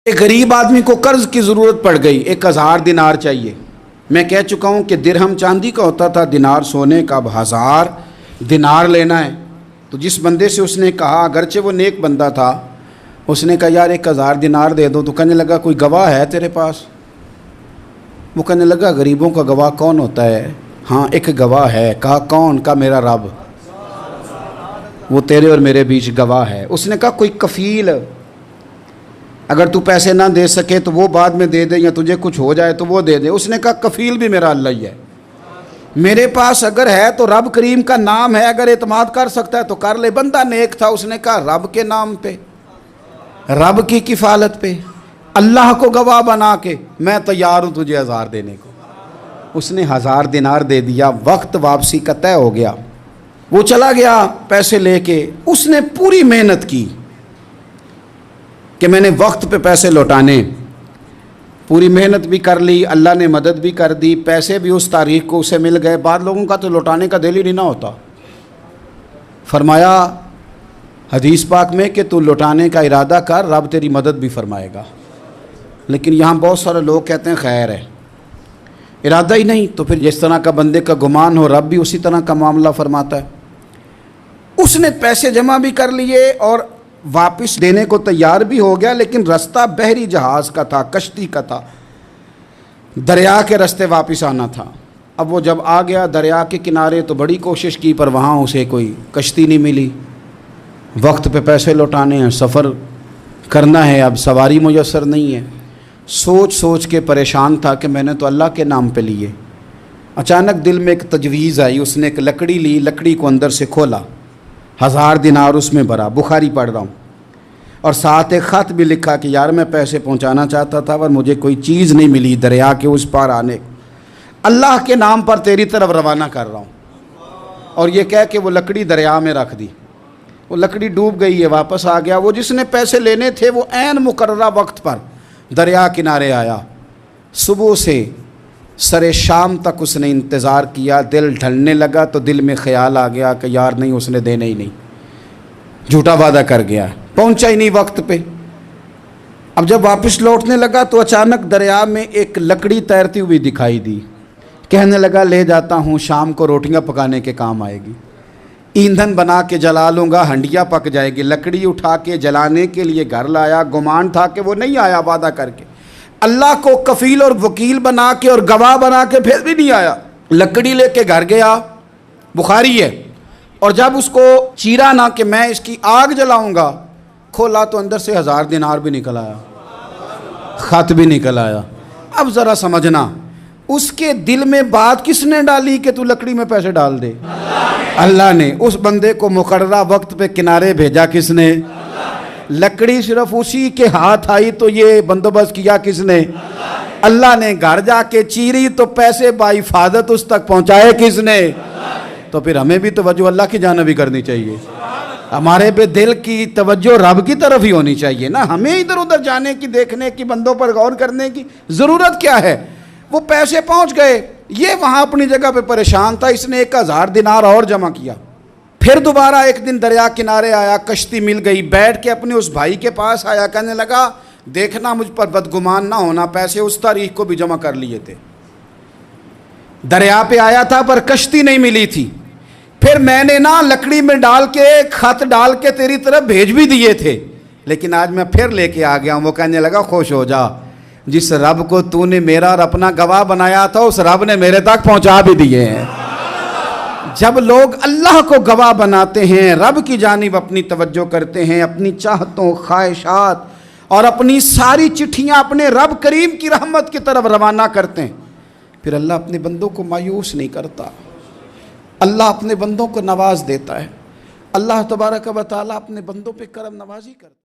एक गरीब आदमी को कर्ज की ज़रूरत पड़ गई, 1000 दिनार चाहिए। मैं कह चुका हूँ कि दिरहम चांदी का होता था, दिनार सोने का। अब 1000 दिनार लेना है। तो जिस बंदे से उसने कहा, अगरचे वो नेक बंदा था, उसने कहा यार 1000 दिनार दे दो। तो कहने लगा कोई गवाह है तेरे पास? वो कहने लगा गरीबों का गवाह कौन होता है? हाँ एक गवाह है। कहा कौन? का मेरा रब, वो तेरे और मेरे बीच गवाह है। उसने कहा कोई कफील, अगर तू पैसे ना दे सके तो वो बाद में दे दे, या तुझे कुछ हो जाए तो वो दे दे। उसने कहा कफील भी मेरा अल्लाह ही है। मेरे पास अगर है तो रब करीम का नाम है, अगर एतमाद कर सकता है तो कर ले। बंदा नेक था, उसने कहा रब के नाम पे, रब की किफ़ालत पे, अल्लाह को गवाह बना के मैं तैयार हूँ तुझे 1000 देने को। उसने 1000 दिनार दे दिया। वक्त वापसी का तय हो गया। वो चला गया पैसे लेके। उसने पूरी मेहनत की कि मैंने वक्त पे पैसे लौटाने, पूरी मेहनत भी कर ली, अल्लाह ने मदद भी कर दी, पैसे भी उस तारीख को उसे मिल गए। बाद लोगों का तो लौटाने का दिल ही नहीं ना होता। फरमाया हदीस पाक में कि तू लौटाने का इरादा कर, रब तेरी मदद भी फरमाएगा। लेकिन यहाँ बहुत सारे लोग कहते हैं खैर है, इरादा ही नहीं। तो फिर जिस तरह का बंदे का गुमान हो, रब भी उसी तरह का मामला फरमाता है। उसने पैसे जमा भी कर लिए और वापस देने को तैयार भी हो गया, लेकिन रास्ता बहरी जहाज़ का था, कश्ती का था, दरिया के रास्ते वापस आना था। अब वो जब आ गया दरिया के किनारे तो बड़ी कोशिश की, पर वहाँ उसे कोई कश्ती नहीं मिली। वक्त पे पैसे लौटाने हैं, सफ़र करना है, अब सवारी मुयस्सर नहीं है। सोच सोच के परेशान था कि मैंने तो अल्लाह के नाम पे लिए। अचानक दिल में एक तजवीज़ आई। उसने एक लकड़ी ली, लकड़ी को अंदर से खोला, 1000 दिनार उसमें भरा। बुखारी पढ़ रहा हूँ, और साथ एक ख़त भी लिखा कि यार मैं पैसे पहुँचाना चाहता था पर मुझे कोई चीज़ नहीं मिली दरिया के उस पार आने, अल्लाह के नाम पर तेरी तरफ रवाना कर रहा हूँ। और ये कह के वो लकड़ी दरिया में रख दी। वो लकड़ी डूब गई है, वापस आ गया। वो जिसने पैसे लेने थे वो ऐन मुकर्ररा वक्त पर दरिया किनारे आया। सुबह से सरे शाम तक उसने इंतज़ार किया। दिल ढलने लगा तो दिल में ख्याल आ गया कि यार नहीं, उसने देने ही नहीं, झूठा वादा कर गया, पहुंचा ही नहीं वक्त पे। अब जब वापस लौटने लगा तो अचानक दरिया में एक लकड़ी तैरती हुई दिखाई दी। कहने लगा ले जाता हूँ, शाम को रोटियां पकाने के काम आएगी, ईंधन बना के जला लूँगा, हंडिया पक जाएगी। लकड़ी उठा के जलाने के लिए घर लाया। गुमान था कि वो नहीं आया वादा करके। अल्लाह को कफील और वकील बना के और गवाह बना के फिर भी नहीं आया। लकड़ी लेके घर गया, बुखारी है। और जब उसको चीरा ना कि मैं इसकी आग जलाऊंगा, खोला तो अंदर से 1000 दिनार भी निकल आया, खत भी निकल आया। अब ज़रा समझना, उसके दिल में बात किसने डाली कि तू लकड़ी में पैसे डाल दे? अल्लाह ने। उस बंदे को मुकर्ररा वक्त पे किनारे भेजा किसने? लकड़ी सिर्फ उसी के हाथ आई तो ये बंदोबस्त किया किसने? अल्लाह ने। घर जाके चीरी तो पैसे बाहिफाजत उस तक पहुंचाए किसने? तो फिर हमें भी तवज्जो अल्लाह की जानिब भी करनी चाहिए। हमारे पे दिल की तवज्जो रब की तरफ ही होनी चाहिए ना। हमें इधर उधर जाने की, देखने की, बंदों पर गौर करने की ज़रूरत क्या है? वो पैसे पहुंच गए, ये वहाँ अपनी जगह पे परेशान था। इसने 1000 दिनार और जमा किया। फिर दोबारा एक दिन दरिया किनारे आया, कश्ती मिल गई, बैठ के अपने उस भाई के पास आया। कहने लगा देखना मुझ पर बदगुमान ना होना, पैसे उस तारीख को भी जमा कर लिए थे। दरिया पे आया था पर कश्ती नहीं मिली थी। फिर मैंने ना लकड़ी में डाल के, खत डाल के तेरी तरफ भेज भी दिए थे, लेकिन आज मैं फिर लेके आ गया हूँ। वो कहने लगा खुश हो जा, जिस रब को तूने मेरा और अपना गवाह बनाया था उस रब ने मेरे तक पहुँचा भी दिए हैं। जब लोग अल्लाह को गवाह बनाते हैं, रब की जानिब अपनी तवज्जो करते हैं, अपनी चाहतों, ख्वाहिशात और अपनी सारी चिट्ठियाँ अपने रब करीम की रहमत की तरफ रवाना करते हैं, फिर अल्लाह अपने बंदों को मायूस नहीं करता। अल्लाह अपने बंदों को नवाज देता है। अल्लाह तबारक व तआला अपने बंदों पे करम नवाजी करता है।